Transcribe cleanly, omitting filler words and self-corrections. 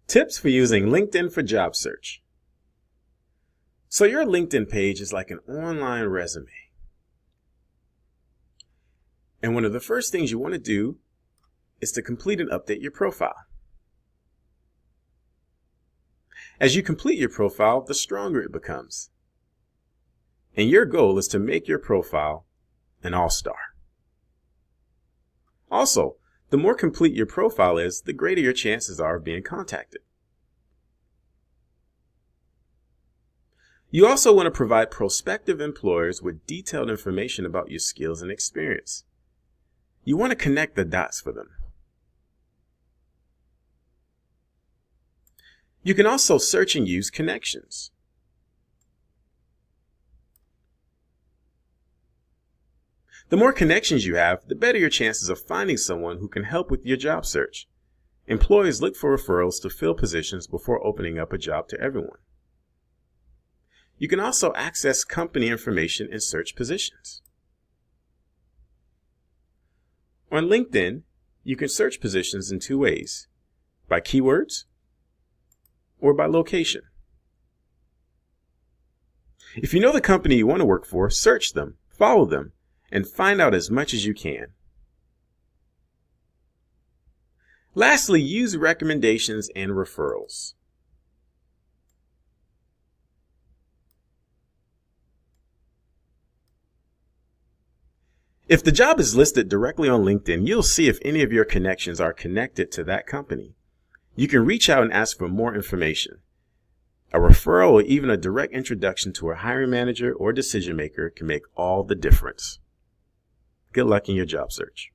Tips for using LinkedIn for job search. So your LinkedIn page is like an online resume. And one of the first things you want to do is to complete and update your profile. As you complete your profile, the stronger it becomes. And your goal is to make your profile an all-star. Also, the more complete your profile is, the greater your chances are of being contacted. You also want to provide prospective employers with detailed information about your skills and experience. You want to connect the dots for them. You can also search and use connections. The more connections you have, the better your chances of finding someone who can help with your job search. Employers look for referrals to fill positions before opening up a job to everyone. You can also access company information and search positions. On LinkedIn, you can search positions in two ways: by keywords or by location. If you know the company you want to work for, search them, follow them, and find out as much as you can. Lastly, use recommendations and referrals. If the job is listed directly on LinkedIn, you'll see if any of your connections are connected to that company. You can reach out and ask for more information. A referral or even a direct introduction to a hiring manager or decision maker can make all the difference. Good luck in your job search.